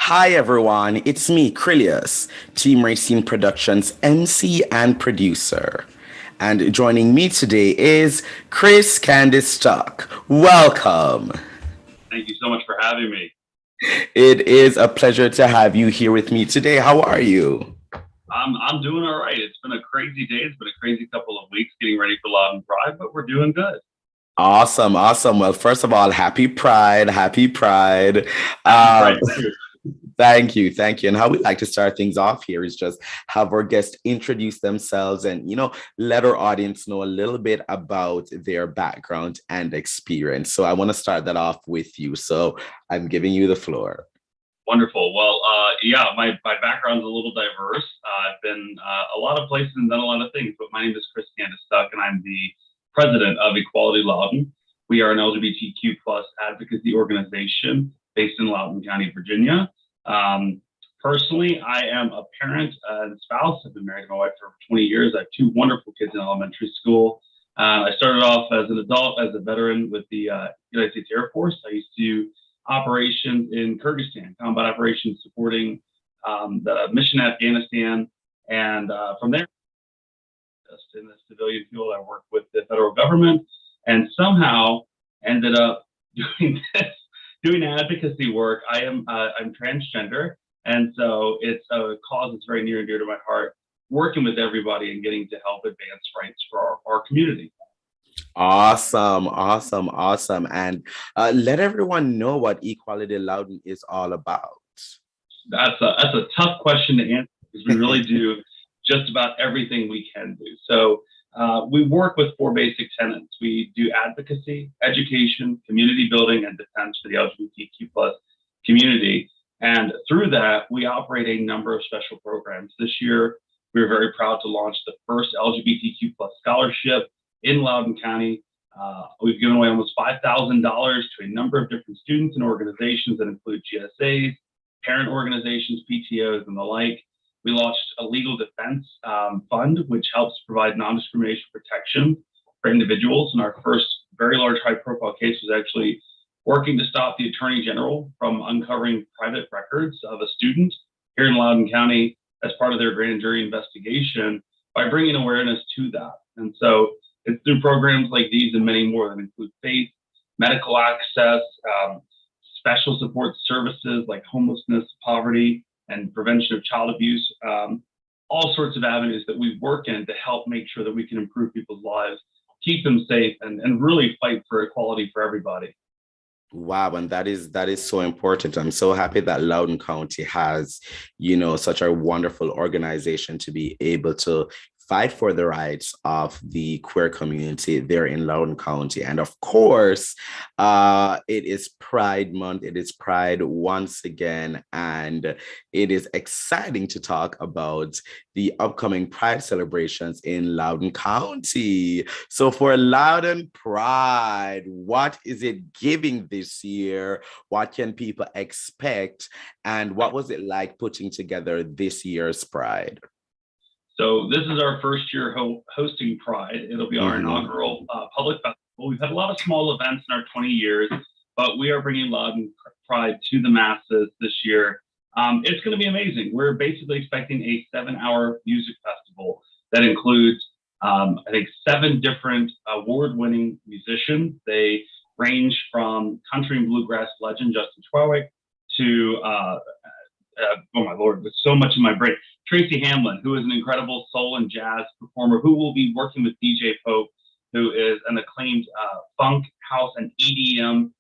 Hi everyone, it's me, Krylios, Team Racing Productions MC and producer. And joining me today is Cris Candice Tuck. Welcome. Thank you so much for having me. It is a pleasure to have you here with me today. How are you? I'm doing all right. It's been a crazy day. It's been a crazy couple of weeks getting ready for Loudoun Pride, but we're doing good. Awesome, awesome. Well, first of all, happy Pride, happy Pride. Happy Um, Pride too. Thank you, thank you. And how we like to start things off here is just have our guests introduce themselves and, let our audience know a little bit about their background and experience. So I want to start that off with you. So I'm giving you the floor. Wonderful. Well, yeah, my background's a little diverse. I've been a lot of places and done a lot of things, but my name is Cris Candice Tuck, and I'm the president of Equality Loudoun. We are an LGBTQ plus advocacy organization based in Loudoun County, Virginia. Um, Personally, I am a parent and spouse. I've been married to my wife for 20 years. I have two wonderful kids in elementary school. I started off as an adult, as a veteran with the United States Air Force. I used to operations in Kyrgyzstan, combat operations supporting the mission in Afghanistan. And from there, just in the civilian field, I worked with the federal government and somehow ended up doing this, doing advocacy work. I'm transgender, and so it's a cause that's very near and dear to my heart. Working with everybody and getting to help advance rights for our community. Awesome, awesome, awesome. And let everyone know what Equality Loudon is all about. That's a tough question to answer because we really do just about everything we can do. So we work with four basic tenets. We do advocacy, education, community building, and defense for the LGBTQ plus community. And through that, we operate a number of special programs. This year, we were very proud to launch the first LGBTQ plus scholarship in Loudoun County. We've given away almost $5,000 to a number of different students and organizations that include GSAs, parent organizations, PTOs, and the like. We launched a legal defense fund, which helps provide non-discrimination protection for individuals. And our first very large high-profile case was actually working to stop the Attorney General from uncovering private records of a student here in Loudoun County as part of their grand jury investigation by bringing awareness to that. And so it's through programs like these and many more that include faith, medical access, special support services like homelessness, poverty, and prevention of child abuse, all sorts of avenues that we work in to help make sure that we can improve people's lives, keep them safe, and really fight for equality for everybody. Wow, and that is so important. I'm so happy that Loudoun County has, such a wonderful organization to be able to fight for the rights of the queer community there in Loudoun County. And of course, it is Pride Month. It is Pride once again. And it is exciting to talk about the upcoming Pride celebrations in Loudoun County. So for Loudoun Pride, what is it giving this year? What can people expect? And what was it like putting together this year's Pride? So this is our first year hosting Pride. It'll be our Mhm. inaugural public festival. We've had a lot of small events in our 20 years, but we are bringing Loudoun Pride to the masses this year. It's going to be amazing. We're basically expecting a 7-hour music festival that includes, I think, 7 different award-winning musicians. They range from country and bluegrass legend Justin Twiwick to oh my lord, with so much in my brain. Tracy Hamlin, who is an incredible soul and jazz performer, who will be working with DJ Pope, who is an acclaimed funk, house, and EDM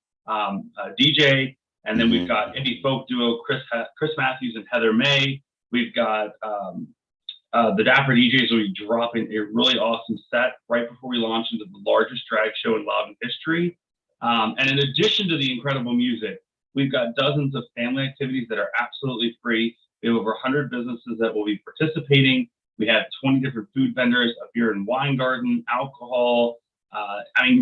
DJ. And then we've got indie folk duo Chris Matthews and Heather May. We've got the Dapper DJs will be dropping a really awesome set right before we launch into the largest drag show in Loudoun history. And in addition to the incredible music, we've got dozens of family activities that are absolutely free. We have over 100 businesses that will be participating. We have 20 different food vendors, a beer and wine garden, alcohol.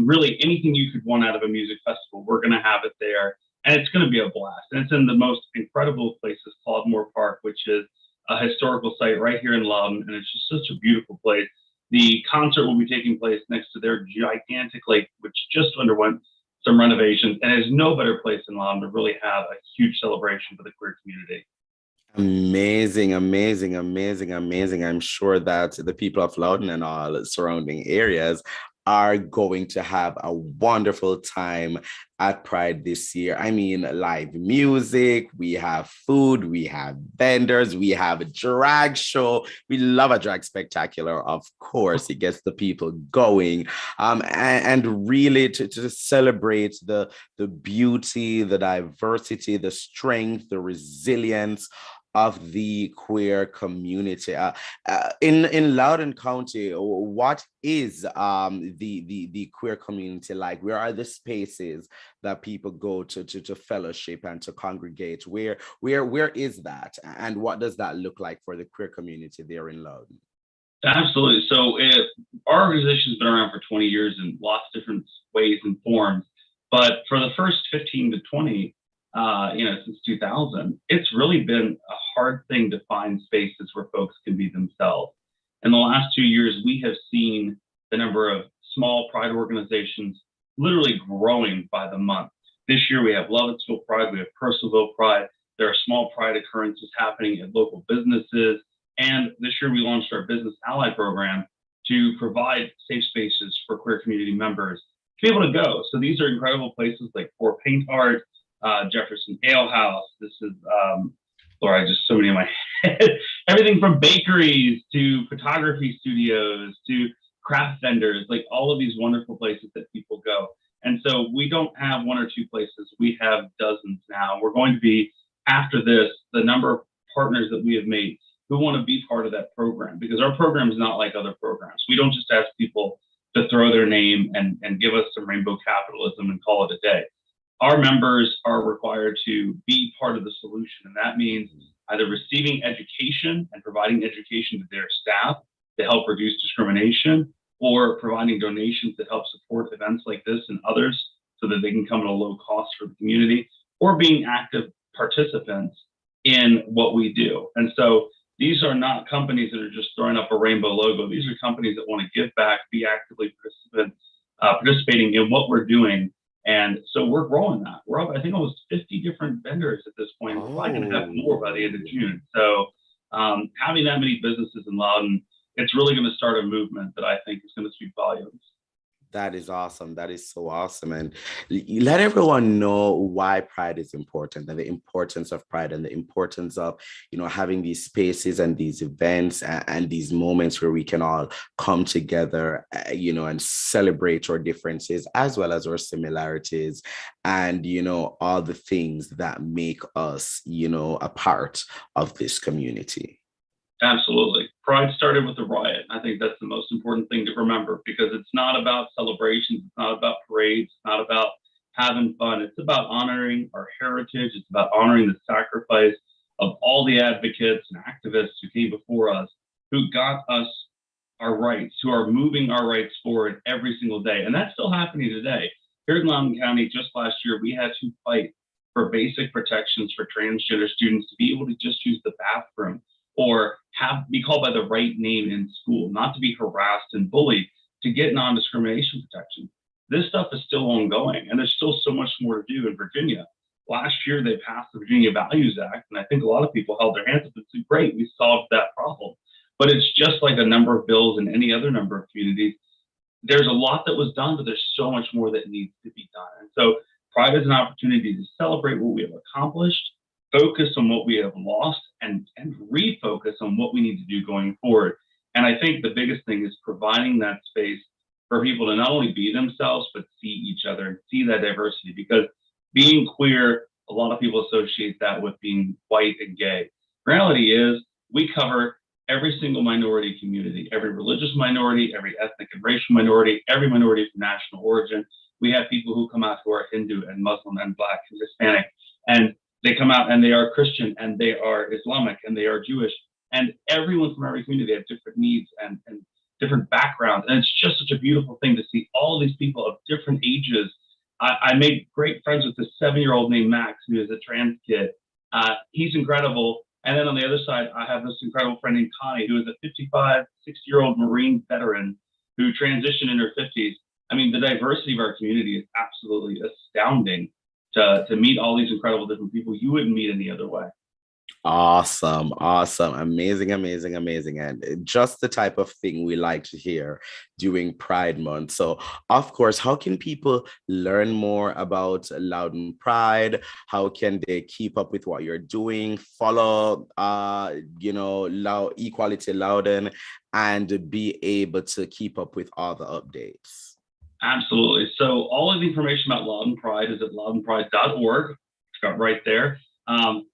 Really anything you could want out of a music festival, we're going to have it there. And it's going to be a blast. And it's in the most incredible places, Claude Moore Park, which is a historical site right here in Loudoun. And it's just such a beautiful place. The concert will be taking place next to their gigantic lake, which just underwent some renovations, and there's no better place in Loudoun to really have a huge celebration for the queer community. Amazing, amazing, amazing, amazing. I'm sure that the people of Loudoun and all surrounding areas are going to have a wonderful time at Pride this year. I mean, live music, we have food, we have vendors, we have a drag show. We love a drag spectacular, of course. It gets the people going. And really to celebrate the beauty, the diversity, the strength, the resilience of the queer community. In Loudoun County, what is the queer community like? Where are the spaces that people go to fellowship and to congregate? Where is that? And what does that look like for the queer community there in Loudoun? Absolutely. So our organization's been around for 20 years in lots of different ways and forms. But for the first 15 to 20, since 2000, it's really been a hard thing to find spaces where folks can be themselves. In the last 2 years, we have seen the number of small pride organizations literally growing by the month. This year, we have Lovettsville Pride, we have Purcellville Pride. There are small pride occurrences happening at local businesses. And this year, we launched our Business Ally program to provide safe spaces for queer community members to be able to go. So these are incredible places like For Paint Art, Jefferson Ale House. This is, Laura, I just so many in my head. Everything from bakeries to photography studios to craft vendors, like all of these wonderful places that people go. And so we don't have one or two places. We have dozens now. We're going to be, after this, the number of partners that we have made who want to be part of that program, because our program is not like other programs. We don't just ask people to throw their name and give us some rainbow capitalism and call it a day. Our members are required to be part of the solution, and that means either receiving education and providing education to their staff to help reduce discrimination, or providing donations that help support events like this and others so that they can come at a low cost for the community, or being active participants in what we do. And so these are not companies that are just throwing up a rainbow logo. These are companies that want to give back, be actively participating in what we're doing. And so we're growing that. We're up, I think, almost 50 different vendors at this point. We're probably going to have more by the end of June. So having that many businesses in Loudoun, it's really going to start a movement that I think is going to speak volumes. That is awesome. That is so awesome. And let everyone know why Pride is important, and the importance of Pride, and the importance of, having these spaces and these events and these moments where we can all come together, and celebrate our differences as well as our similarities, and, all the things that make us, a part of this community. Absolutely. Pride started with the riot. I think that's the most important thing to remember, because it's not about celebrations. It's not about parades. It's not about having fun. It's about honoring our heritage. It's about honoring the sacrifice of all the advocates and activists who came before us, who got us our rights, who are moving our rights forward every single day. And that's still happening today. Here in Loudoun County, just last year, we had to fight for basic protections for transgender students to be able to just use the bathroom, or be called by the right name in school, not to be harassed and bullied, to get non-discrimination protection. This stuff is still ongoing, and there's still so much more to do in Virginia. Last year, they passed the Virginia Values Act, and I think a lot of people held their hands up and said, great, we solved that problem. But it's just like a number of bills in any other number of communities. There's a lot that was done, but there's so much more that needs to be done. And so Pride is an opportunity to celebrate what we have accomplished, focus on what we have lost, and refocus on what we need to do going forward. And I think the biggest thing is providing that space for people to not only be themselves, but see each other and see that diversity. Because being queer, a lot of people associate that with being white and gay. Reality is, we cover every single minority community, every religious minority, every ethnic and racial minority, every minority from national origin. We have people who come out who are Hindu and Muslim and Black and Hispanic, and they come out and they are Christian and they are Islamic and they are Jewish, and everyone from every community have different needs and different backgrounds. And it's just such a beautiful thing to see all these people of different ages. I made great friends with this 7-year-old named Max, who is a trans kid. He's incredible. And then on the other side, I have this incredible friend named Connie, who is a 55, 60-year-old Marine veteran who transitioned in her 50s. I mean, the diversity of our community is absolutely astounding to meet all these incredible different people you wouldn't meet any other way. Awesome, awesome, amazing, amazing, amazing. And just the type of thing we like to hear during Pride Month. So, of course, how can people learn more about Loudoun Pride? How can they keep up with what you're doing? Follow, Equality Loudoun, and be able to keep up with all the updates. Absolutely. So all of the information about Loudoun Pride is at loudounpride.org. It's got right there.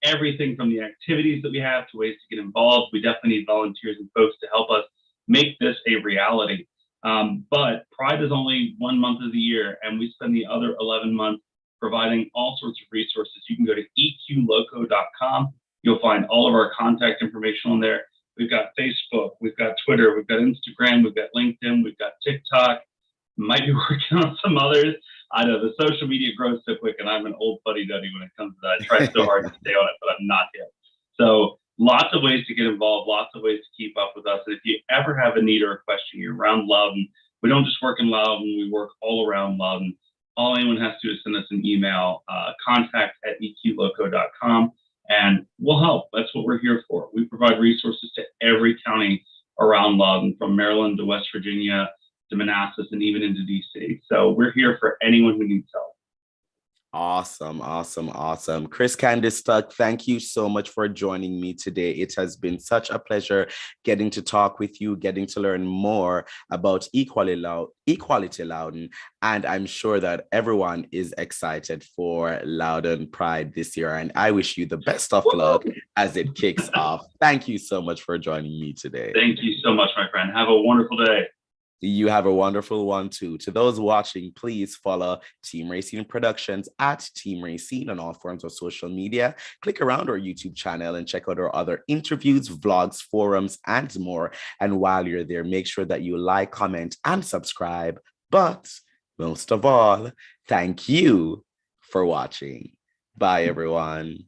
Everything from the activities that we have to ways to get involved. We definitely need volunteers and folks to help us make this a reality. But Pride is only 1 month of the year, and we spend the other 11 months providing all sorts of resources. You can go to eqloco.com. You'll find all of our contact information on there. We've got Facebook, we've got Twitter, we've got Instagram, we've got LinkedIn, we've got TikTok. Might be working on some others. I know the social media grows so quick, and I'm an old fuddy-duddy when it comes to that. I try so hard to stay on it, but I'm not yet. So lots of ways to get involved, lots of ways to keep up with us. And if you ever have a need or a question, you're around Loudoun, we don't just work in Loudoun, we work all around Loudoun. All anyone has to do is send us an email, contact@eqloco.com, and we'll help. That's what we're here for. We provide resources to every county around Loudoun, from Maryland to West Virginia, to Manassas, and even into DC. So we're here for anyone who needs help. Awesome, awesome, awesome. Cris Candice Tuck, thank you so much for joining me today. It has been such a pleasure getting to talk with you, getting to learn more about Equality Loudoun. And I'm sure that everyone is excited for Loudoun Pride this year. And I wish you the best of luck as it kicks off. Thank you so much for joining me today. Thank you so much, my friend. Have a wonderful day. You have a wonderful one too. To those watching, please follow Team Racine Productions at Team Racine on all forms of social media. Click around our YouTube channel and check out our other interviews, vlogs, forums, and more. And while you're there, make sure that you like, comment, and subscribe. But most of all, thank you for watching. Bye, everyone.